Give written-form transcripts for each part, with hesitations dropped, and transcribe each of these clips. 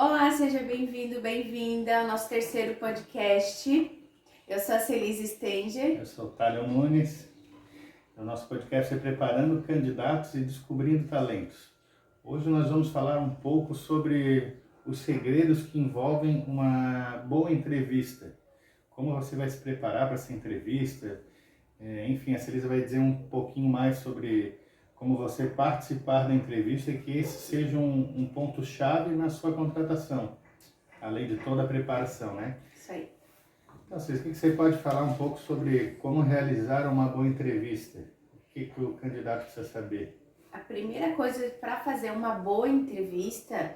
Olá, seja bem-vindo, bem-vinda ao nosso terceiro podcast. Eu sou a Celise Stenger. Eu sou o Thálio Nunes. O nosso podcast é Preparando Candidatos e Descobrindo Talentos. Hoje nós vamos falar um pouco sobre os segredos que envolvem uma boa entrevista. Como você vai se preparar para essa entrevista. Enfim, a Celise vai dizer um pouquinho mais sobre como você participar da entrevista e que esse seja um ponto-chave na sua contratação, além de toda a preparação, né? Isso aí. Então, Celise, o que você pode falar um pouco sobre como realizar uma boa entrevista? O que o candidato precisa saber? A primeira coisa para fazer uma boa entrevista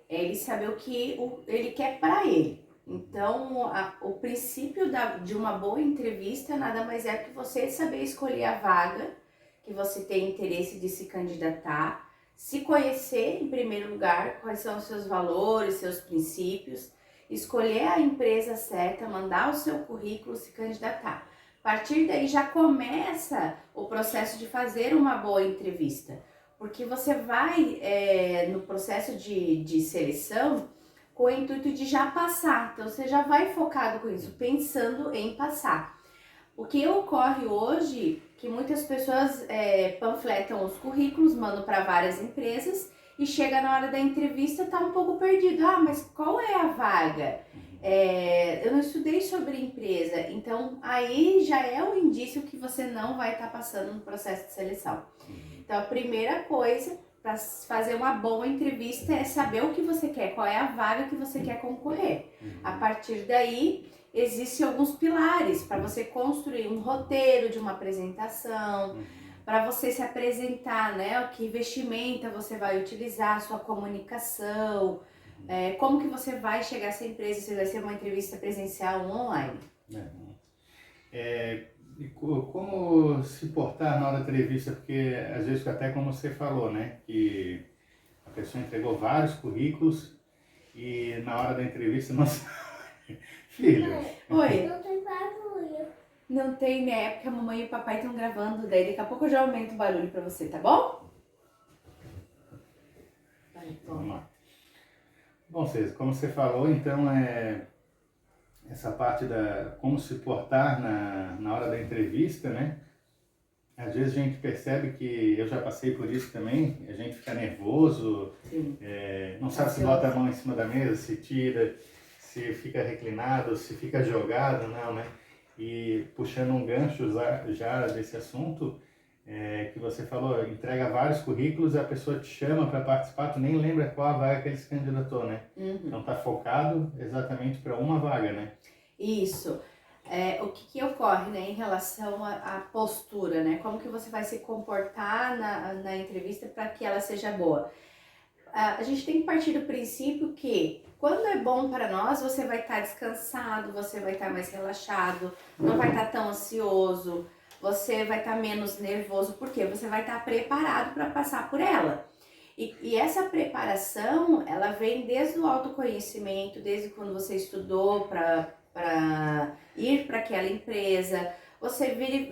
é ele saber o que ele quer para ele. Então, o princípio de uma boa entrevista nada mais é que você saber escolher a vaga que você tem interesse de se candidatar, se conhecer em primeiro lugar quais são os seus valores, seus princípios, escolher a empresa certa, mandar o seu currículo, se candidatar. A partir daí já começa o processo de fazer uma boa entrevista, porque você vai no processo de seleção com o intuito de já passar, então você já vai focado com isso, pensando em passar. O que ocorre hoje, que muitas pessoas panfletam os currículos, mandam para várias empresas e chega na hora da entrevista tá um pouco perdido. Ah, mas qual é a vaga? Eu não estudei sobre empresa, então aí já é um indício que você não vai estar passando no processo de seleção. Então a primeira coisa para fazer uma boa entrevista é saber o que você quer, qual é a vaga que você quer concorrer. A partir daí, existem alguns pilares para você construir um roteiro de uma apresentação, para você se apresentar, né? Que vestimenta você vai utilizar, sua comunicação, como que você vai chegar a essa empresa, se vai ser uma entrevista presencial ou online. E como se portar na hora da entrevista? Porque às vezes até como você falou, né? Que a pessoa entregou vários currículos e na hora da entrevista não sabe. Filho. Oi. Não tem barulho. Não tem, né? Porque a mamãe e o papai estão gravando, daí daqui a pouco eu já aumento o barulho pra você, tá bom? Vamos lá. Bom, César, como você falou, então essa parte da como se portar na hora da entrevista, né? Às vezes a gente percebe que, eu já passei por isso também, a gente fica nervoso, não sabe se bota a mão em cima da mesa, se tira, se fica reclinado, se fica jogado, não, né? E puxando um gancho já desse assunto, que você falou, entrega vários currículos, a pessoa te chama para participar, tu nem lembra qual a vaga que ele se candidatou, né? Então tá focado exatamente para uma vaga, né? Isso. O que ocorre, né, em relação à postura, né? Como que você vai se comportar na entrevista para que ela seja boa? A gente tem que partir do princípio que quando é bom para nós, você vai estar descansado, você vai estar mais relaxado, não vai estar tão ansioso, você vai estar menos nervoso, porque você vai estar preparado para passar por ela. E essa preparação, ela vem desde o autoconhecimento, desde quando você estudou para ir para aquela empresa, você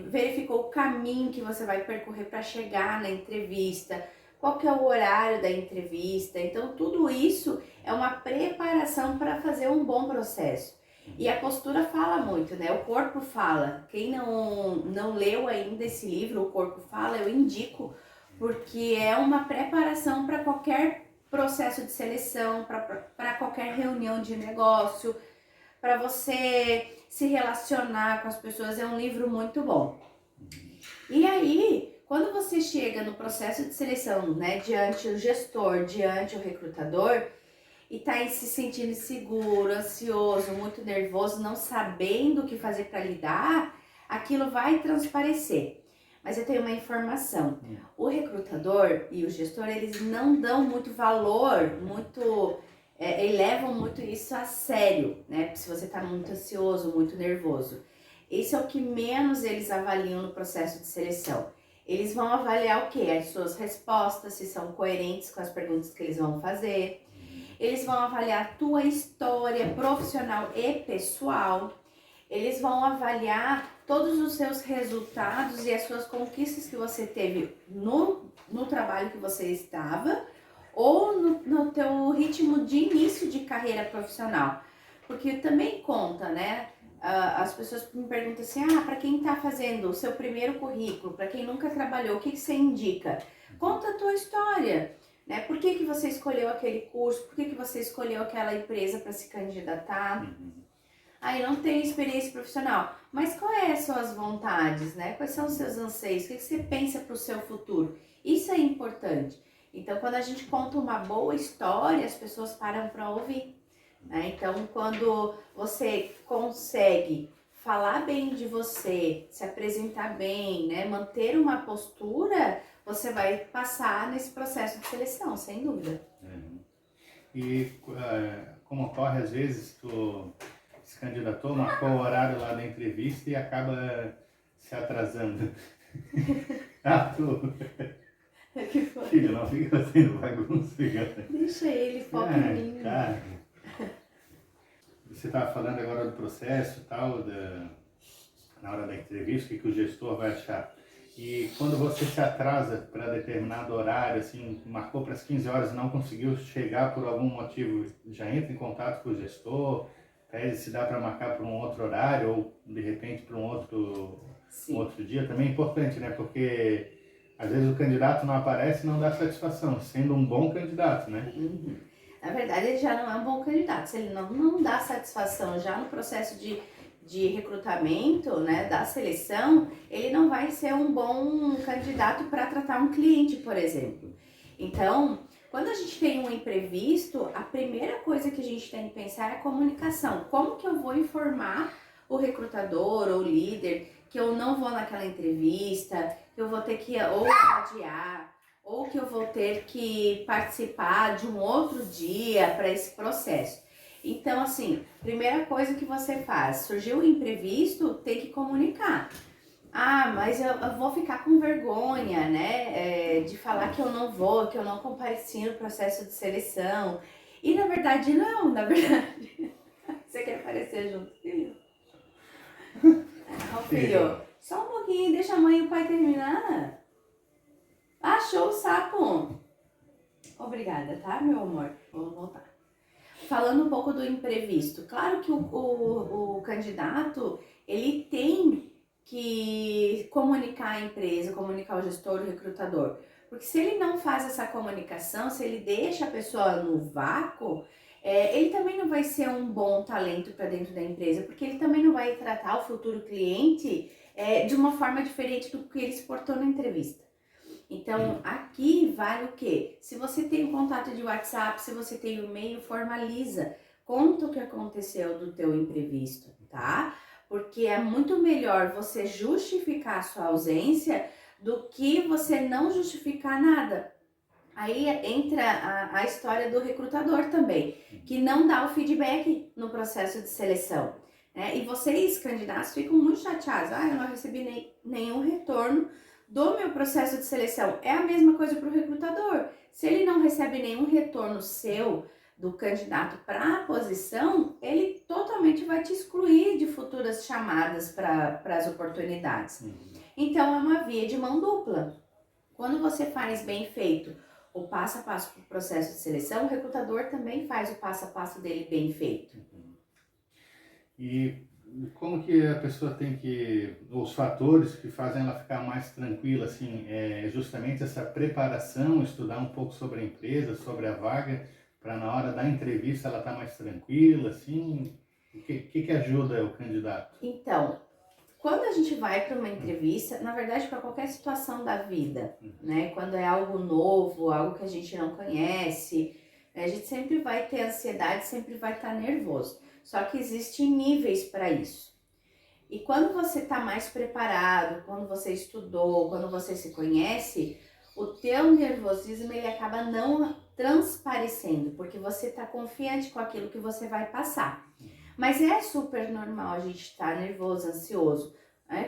verificou o caminho que você vai percorrer para chegar na entrevista, qual que é o horário da entrevista. Então tudo isso é uma preparação para fazer um bom processo. E a postura fala muito, né? O corpo fala. Quem não leu ainda esse livro, O Corpo Fala, eu indico, porque é uma preparação para qualquer processo de seleção, para qualquer reunião de negócio, para você se relacionar com as pessoas. É um livro muito bom. E aí, quando você chega no processo de seleção, né, diante o gestor, diante o recrutador, e tá aí se sentindo inseguro, ansioso, muito nervoso, não sabendo o que fazer para lidar, aquilo vai transparecer. Mas eu tenho uma informação. O recrutador e o gestor, eles não dão muito valor, elevam muito isso a sério, né? Se você tá muito ansioso, muito nervoso. Esse é o que menos eles avaliam no processo de seleção. Eles vão avaliar o quê? As suas respostas, se são coerentes com as perguntas que eles vão fazer. Eles vão avaliar a tua história profissional e pessoal. Eles vão avaliar todos os seus resultados e as suas conquistas que você teve no trabalho que você estava ou no teu ritmo de início de carreira profissional? Porque também conta, né? As pessoas me perguntam assim, para quem está fazendo o seu primeiro currículo, para quem nunca trabalhou, o que você indica? Conta a tua história, né? Por que você escolheu aquele curso? Por que você escolheu aquela empresa para se candidatar? Aí não tem experiência profissional, mas quais são as vontades, né? Quais são os seus anseios? O que você pensa para o seu futuro? Isso é importante. Então, quando a gente conta uma boa história, as pessoas param para ouvir, né? Então, quando você consegue falar bem de você, se apresentar bem, né? Manter uma postura, você vai passar nesse processo de seleção, sem dúvida. E como ocorre, às vezes, tu se candidatou, marcou o horário lá da entrevista e acaba se atrasando. Tu... Que foi? Filho, não fica fazendo bagunça. Deixa ele, foca em mim. Cara, você estava falando agora do processo e tal, na hora da entrevista, o que o gestor vai achar. E quando você se atrasa para determinado horário, assim, marcou para as 15 horas e não conseguiu chegar por algum motivo, já entra em contato com o gestor, pede se dá para marcar para um outro horário ou de repente para um outro dia. Também é importante, né? Porque às vezes o candidato não aparece e não dá satisfação, sendo um bom candidato, né? Na verdade, ele já não é um bom candidato. Se ele não dá satisfação já no processo de recrutamento, né, da seleção, ele não vai ser um bom candidato para tratar um cliente, por exemplo. Então, quando a gente tem um imprevisto, a primeira coisa que a gente tem que pensar é a comunicação. Como que eu vou informar o recrutador ou o líder que eu não vou naquela entrevista, que eu vou ter que ou adiar, ou que eu vou ter que participar de um outro dia para esse processo. Então, assim, primeira coisa que você faz, surgiu um imprevisto, tem que comunicar. Mas eu vou ficar com vergonha, né, de falar que eu não vou, que eu não compareci no processo de seleção. E na verdade não, na verdade. Você quer aparecer junto, filho? Filho, só um pouquinho, deixa a mãe e o pai terminar. Achou o sapo. Obrigada, tá, meu amor? Vou voltar. Falando um pouco do imprevisto, claro que o candidato, ele tem que comunicar a empresa, comunicar o gestor, o recrutador. Porque se ele não faz essa comunicação, se ele deixa a pessoa no vácuo, ele também não vai ser um bom talento para dentro da empresa, porque ele também não vai tratar o futuro cliente de uma forma diferente do que ele se portou na entrevista. Então, aqui vale o quê? Se você tem um contato de WhatsApp, se você tem um e-mail, formaliza. Conta o que aconteceu do teu imprevisto, tá? Porque é muito melhor você justificar a sua ausência do que você não justificar nada. Aí entra a história do recrutador também, que não dá o feedback no processo de seleção, né? E vocês, candidatos, ficam muito chateados. Eu não recebi nenhum retorno do meu processo de seleção. É a mesma coisa para o recrutador. Se ele não recebe nenhum retorno seu, do candidato para a posição, ele totalmente vai te excluir de futuras chamadas para as oportunidades. Então, é uma via de mão dupla. Quando você faz bem feito o passo a passo para o processo de seleção, o recrutador também faz o passo a passo dele bem feito. E como que a pessoa tem que, os fatores que fazem ela ficar mais tranquila, assim, é justamente essa preparação, estudar um pouco sobre a empresa, sobre a vaga, para na hora da entrevista ela estar mais tranquila, assim, o que ajuda o candidato? Então, quando a gente vai para uma entrevista, na verdade para qualquer situação da vida, né, quando é algo novo, algo que a gente não conhece, a gente sempre vai ter ansiedade, sempre vai estar nervoso. Só que existem níveis para isso. E quando você está mais preparado, quando você estudou, quando você se conhece, o teu nervosismo ele acaba não transparecendo, porque você está confiante com aquilo que você vai passar. Mas é super normal a gente estar nervoso, ansioso.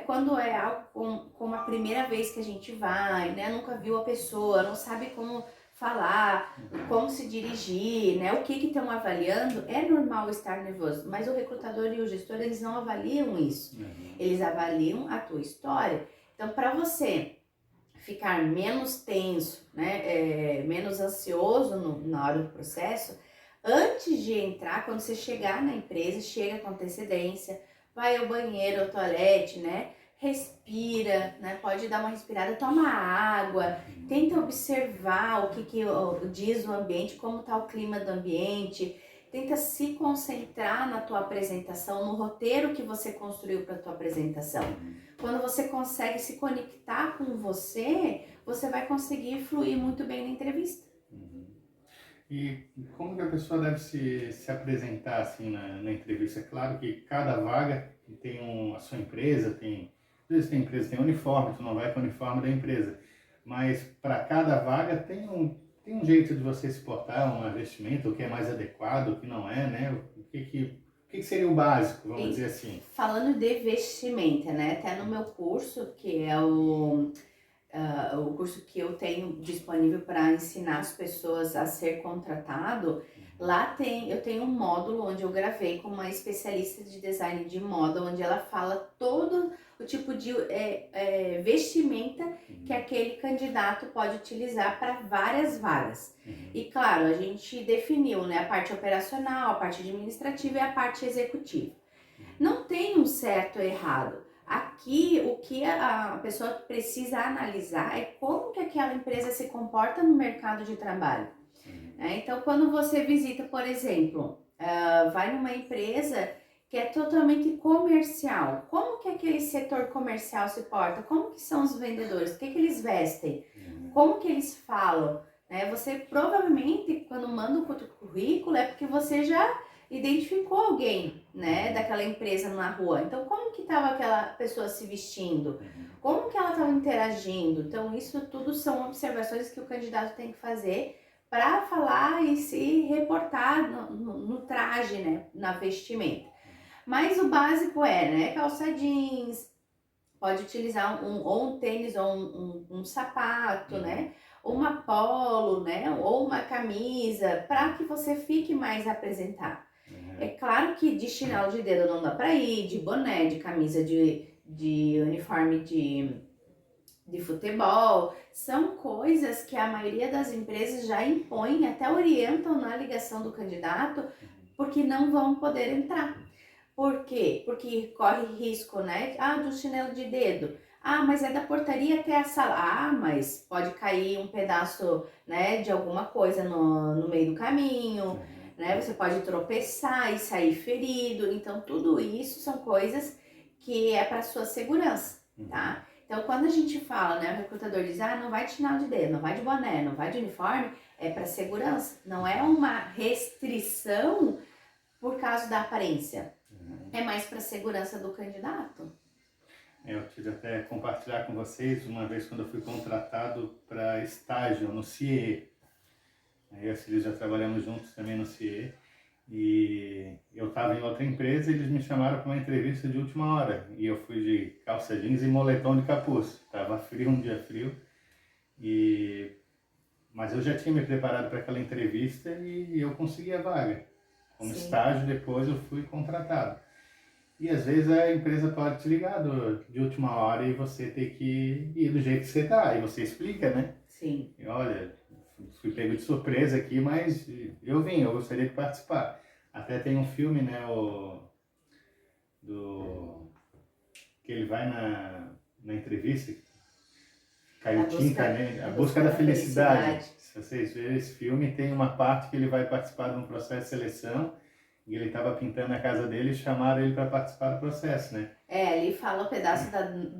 Quando é algo como a primeira vez que a gente vai, né? Nunca viu a pessoa, não sabe como falar, como se dirigir, né? O que estão avaliando, é normal estar nervoso, mas o recrutador e o gestor, eles não avaliam isso. Eles avaliam a tua história. Então, para você ficar menos tenso, né? Menos ansioso na hora do processo, Antes de entrar, quando você chegar na empresa, chega com antecedência, vai ao banheiro, ao toalete, né? Respira, né? Pode dar uma respirada, toma água, tenta observar o que diz o ambiente, como está o clima do ambiente, tenta se concentrar na tua apresentação, no roteiro que você construiu para a tua apresentação. Quando você consegue se conectar com você, você vai conseguir fluir muito bem na entrevista. E como que a pessoa deve se apresentar assim na entrevista? É claro que cada vaga tem a sua empresa, às vezes tem empresa, tem uniforme, tu não vai com o uniforme da empresa, mas para cada vaga tem um jeito de você se portar, uma vestimenta, o que é mais adequado, o que não é, né? O que seria o básico, vamos dizer assim? Falando de vestimenta, né? Até no meu curso, que é o curso que eu tenho disponível para ensinar as pessoas a ser contratado, lá eu tenho um módulo onde eu gravei com uma especialista de design de moda, onde ela fala todo o tipo de vestimenta que aquele candidato pode utilizar para várias vagas. E claro, a gente definiu, né, a parte operacional, a parte administrativa e a parte executiva. Não tem um certo ou errado. Aqui, o que a pessoa precisa analisar é como que aquela empresa se comporta no mercado de trabalho. Então, quando você visita, por exemplo, vai numa empresa que é totalmente comercial, como que aquele setor comercial se porta? Como que são os vendedores? O que eles vestem? Como que eles falam? Você provavelmente, quando manda o currículo, é porque você já identificou alguém, né, daquela empresa na rua. Então, como que estava aquela pessoa se vestindo? Como que ela estava interagindo? Então, isso tudo são observações que o candidato tem que fazer para falar e se reportar no traje, né, na vestimenta. Mas o básico né, calça jeans, pode utilizar ou um tênis ou um sapato, né, ou uma polo, né, ou uma camisa, para que você fique mais apresentável. É claro que de chinelo de dedo não dá para ir, de boné, de camisa de uniforme de futebol, são coisas que a maioria das empresas já impõem, até orientam na ligação do candidato, porque não vão poder entrar. Por quê? Porque corre risco, né? Do chinelo de dedo. Mas é da portaria até a sala. Mas pode cair um pedaço, né, de alguma coisa no meio do caminho, né? Você pode tropeçar e sair ferido. Então, tudo isso são coisas que é para sua segurança, tá? Então, quando a gente fala, né, o recrutador diz, não vai de chinelo de dedo, não vai de boné, não vai de uniforme, é para segurança. Não é uma restrição por causa da aparência. É mais para segurança do candidato. Eu tive até compartilhar com vocês uma vez quando eu fui contratado para estágio no CIE. Eu e a Cília já trabalhamos juntos também no CIE. E eu estava em outra empresa e eles me chamaram para uma entrevista de última hora. E eu fui de calça jeans e moletom de capuz. Estava frio, um dia frio. Mas eu já tinha me preparado para aquela entrevista e eu consegui a vaga. Como estágio, depois eu fui contratado. E às vezes a empresa pode te ligar de última hora e você tem que ir do jeito que você está. E você explica, né? Sim. E olha, fui pego de surpresa aqui, mas eu gostaria de participar. Até tem um filme, né, que ele vai na entrevista, caiu tinta, né? A Busca da Felicidade. Se vocês verem esse filme, tem uma parte que ele vai participar de um processo de seleção e ele estava pintando a casa dele e chamaram ele para participar do processo, né? Ali fala o pedaço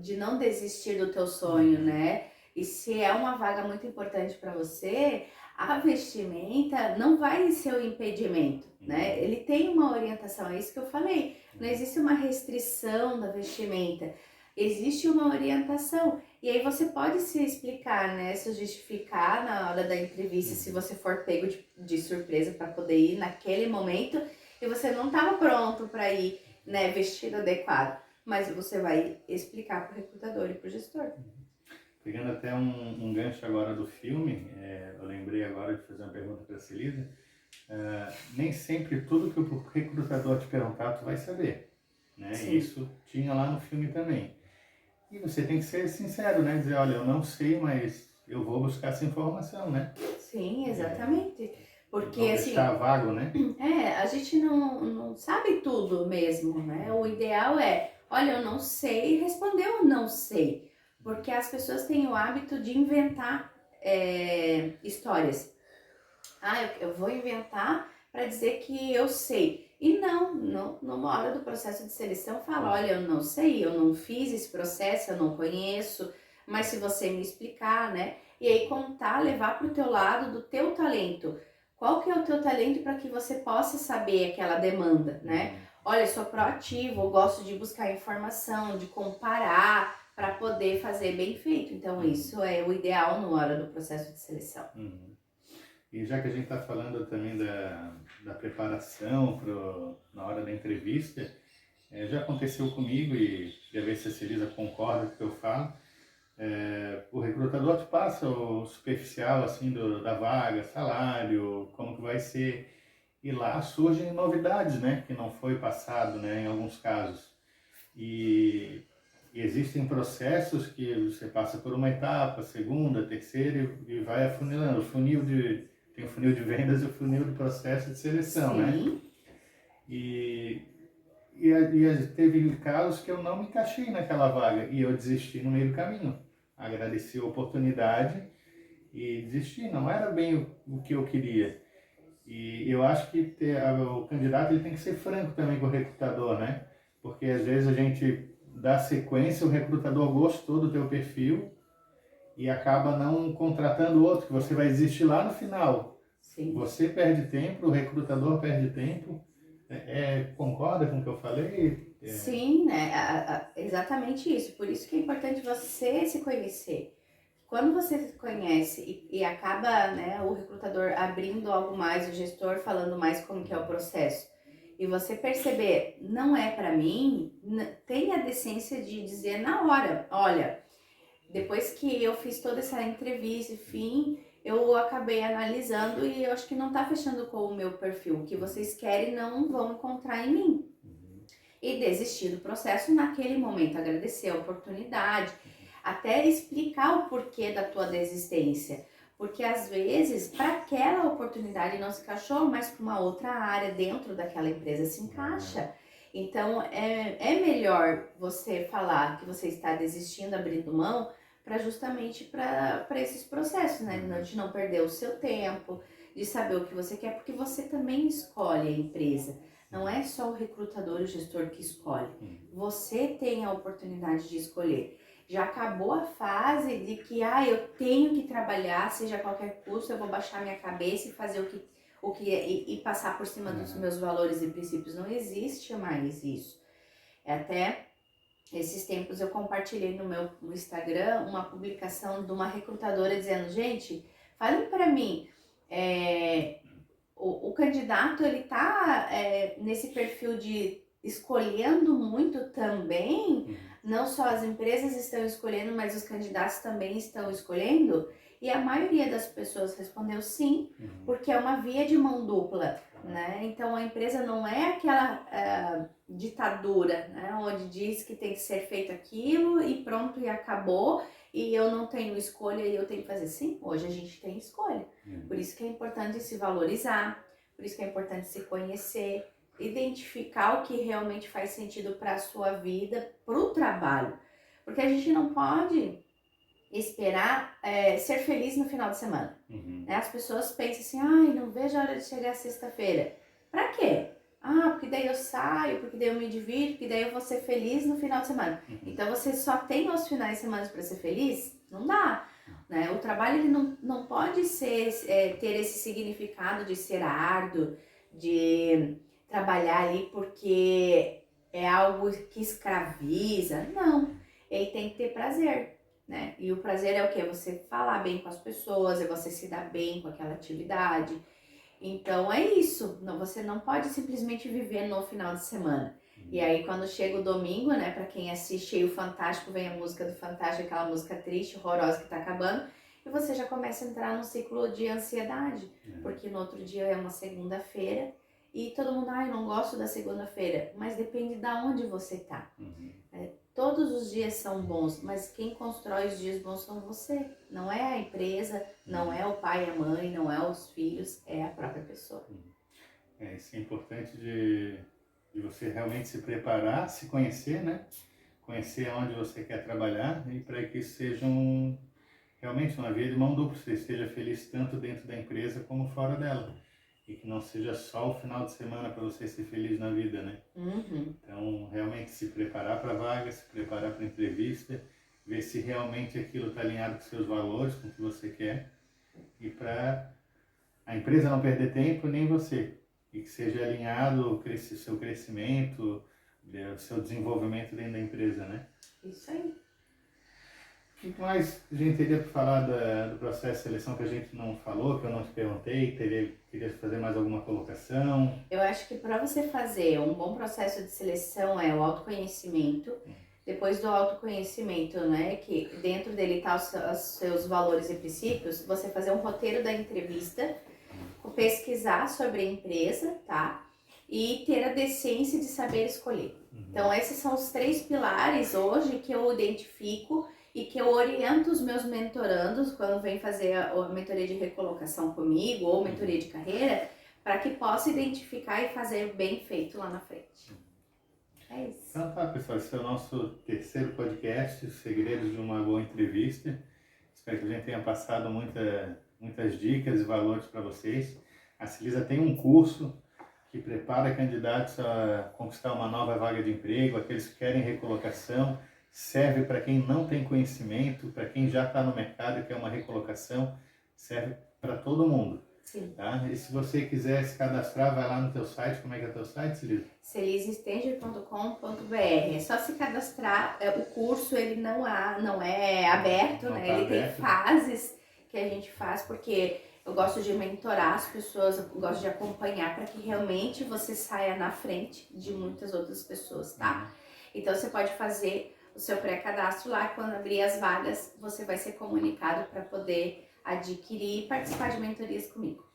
de não desistir do teu sonho, né? E se é uma vaga muito importante para você, a vestimenta não vai ser o impedimento, né? Ele tem uma orientação, é isso que eu falei. Não existe uma restrição da vestimenta, existe uma orientação. E aí você pode se explicar, né? Se justificar na hora da entrevista, se você for pego de surpresa para poder ir naquele momento e você não estava pronto para ir, né, vestido adequado. Mas você vai explicar para o recrutador e para o gestor. Pegando até um gancho agora do filme, eu lembrei agora de fazer uma pergunta para a Celisa. Nem sempre tudo que o recrutador te perguntar, tu vai saber, né? Isso tinha lá no filme também. E você tem que ser sincero, né? Dizer, olha, eu não sei, mas eu vou buscar essa informação, né? Sim, exatamente. Porque, Não assim, deixar vago, né? a gente não sabe tudo mesmo, né? O ideal é, olha, eu não sei, responder eu não sei. Porque as pessoas têm o hábito de inventar histórias. Ah, eu vou inventar para dizer que eu sei. E numa hora do processo de seleção, fala, olha, eu não sei, eu não fiz esse processo, eu não conheço, mas se você me explicar, né? E aí contar, levar para o teu lado do teu talento. Qual que é o teu talento para que você possa saber aquela demanda, né? Olha, eu sou proativo, eu gosto de buscar informação, de comparar para poder fazer bem feito. Então, isso é o ideal na hora do processo de seleção. E já que a gente está falando também da preparação na hora da entrevista, já aconteceu comigo e a ver se a Celisa concorda com o que eu falo. O recrutador te passa o superficial assim da vaga, salário, como que vai ser. E lá surgem novidades, né, que não foi passado, né, em alguns casos. E existem processos que você passa por uma etapa, segunda, terceira e vai afunilando. Tem o funil de vendas e o funil de processo de seleção, Sim. né? E, teve casos que eu não me encaixei naquela vaga e eu desisti no meio do caminho. Agradeci a oportunidade e desisti. Não era bem o que eu queria. E eu acho que o candidato ele tem que ser franco também com o recrutador, né? Porque às vezes a gente dá sequência, o recrutador gostou do teu perfil e acaba não contratando outro, que você vai existir lá no final. Sim. Você perde tempo, o recrutador perde tempo. Concorda com o que eu falei? Sim, né? Exatamente isso. Por isso que é importante você se conhecer. Quando você se conhece e acaba, né, o recrutador abrindo algo mais, o gestor falando mais como que é o processo, e você perceber, não é para mim, tenha a decência de dizer na hora, olha, depois que eu fiz toda essa entrevista, enfim, eu acabei analisando e eu acho que não tá fechando com o meu perfil. O que vocês querem não vão encontrar em mim. E desistir do processo naquele momento, agradecer a oportunidade, até explicar o porquê da tua desistência. Porque às vezes, para aquela oportunidade não se encaixou, mas para uma outra área dentro daquela empresa se encaixa. Então, é melhor você falar que você está desistindo, abrindo mão, para justamente para esses processos, né? De não perder o seu tempo, de saber o que você quer, porque você também escolhe a empresa. Não é só o recrutador e o gestor que escolhe. Você tem a oportunidade de escolher. Já acabou a fase de que eu tenho que trabalhar, seja a qualquer custo, eu vou baixar minha cabeça e fazer e passar por cima dos meus valores e princípios. Não existe mais isso. Até esses tempos eu compartilhei no Instagram uma publicação de uma recrutadora dizendo, gente, falem para mim, o candidato ele tá nesse perfil de escolhendo muito também, não só as empresas estão escolhendo, mas os candidatos também estão escolhendo, e a maioria das pessoas respondeu sim, porque é uma via de mão dupla, né? Então a empresa não é aquela ditadura, né? Onde diz que tem que ser feito aquilo e pronto, e acabou, e eu não tenho escolha e eu tenho que fazer. Sim, hoje a gente tem escolha. Por isso que é importante se valorizar, por isso que é importante se conhecer, identificar o que realmente faz sentido para a sua vida, para o trabalho. Porque a gente não pode esperar ser feliz no final de semana. Né? As pessoas pensam assim, não vejo a hora de chegar sexta-feira. Pra quê? Porque daí eu saio, porque daí eu me divirto, porque daí eu vou ser feliz no final de semana. Então você só tem os finais de semana para ser feliz? Não dá. Né? O trabalho ele não pode ter esse significado de ser árduo, de trabalhar ali porque é algo que escraviza. Não, ele tem que ter prazer. Né? E o prazer é o quê? Você falar bem com as pessoas, é você se dar bem com aquela atividade. Então é isso, você não pode simplesmente viver no final de semana. E aí quando chega o domingo, né, para quem assiste aí o Fantástico, vem a música do Fantástico, aquela música triste, horrorosa que tá acabando, e você já começa a entrar num ciclo de ansiedade, porque no outro dia é uma segunda-feira e todo mundo, eu não gosto da segunda-feira, mas depende de onde você tá. todos os dias são bons, mas quem constrói os dias bons são você. Não é a empresa, não é o pai e a mãe, não é os filhos, é a própria pessoa. Isso é importante de você realmente se preparar, se conhecer, né? Conhecer aonde você quer trabalhar e para que isso seja realmente uma via de mão dupla, você esteja feliz tanto dentro da empresa como fora dela. E que não seja só o final de semana para você ser feliz na vida, né? Uhum. Então, realmente se preparar para a vaga, se preparar para a entrevista, ver se realmente aquilo está alinhado com seus valores, com o que você quer, e para a empresa não perder tempo, nem você. E que seja alinhado o seu crescimento, o seu desenvolvimento dentro da empresa, né? Isso aí. O que mais a gente teria para falar do processo de seleção que a gente não falou, que eu não te perguntei? Queria fazer mais alguma colocação? Eu acho que para você fazer um bom processo de seleção é o autoconhecimento. Depois do autoconhecimento, né, que dentro dele tá os seus valores e princípios, você fazer um roteiro da entrevista, pesquisar sobre a empresa, tá? E ter a decência de saber escolher. Então, esses são os 3 pilares hoje que eu identifico e que eu oriento os meus mentorandos quando vem fazer a mentoria de recolocação comigo ou mentoria de carreira, para que possa identificar e fazer bem feito lá na frente. É isso. Então tá, pessoal, esse é o nosso terceiro podcast, Os Segredos de uma Boa Entrevista. Espero que a gente tenha passado muitas dicas e valores para vocês. A Celisa tem um curso que prepara candidatos a conquistar uma nova vaga de emprego, aqueles que querem recolocação, serve para quem não tem conhecimento, para quem já está no mercado e quer uma recolocação, serve para todo mundo. Sim. Tá? E se você quiser se cadastrar, vai lá no teu site. Como é que é o teu site, Celisa? celisestenger.com.br. É só se cadastrar. O curso ele não é aberto, Não né? tá Ele aberto. tem fases que a gente faz, porque eu gosto de mentorar as pessoas, eu gosto de acompanhar para que realmente você saia na frente de muitas outras pessoas, tá? Então você pode fazer o seu pré-cadastro lá, quando abrir as vagas, você vai ser comunicado para poder adquirir e participar de mentorias comigo.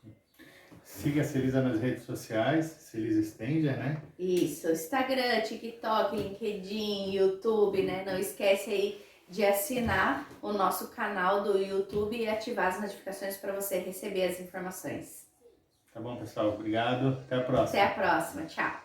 Siga a Celisa nas redes sociais, Celisa Stenger, né? Isso, Instagram, TikTok, LinkedIn, YouTube, né? Não esquece aí de assinar o nosso canal do YouTube e ativar as notificações para você receber as informações. Tá bom, pessoal? Obrigado. Até a próxima. Até a próxima. Tchau.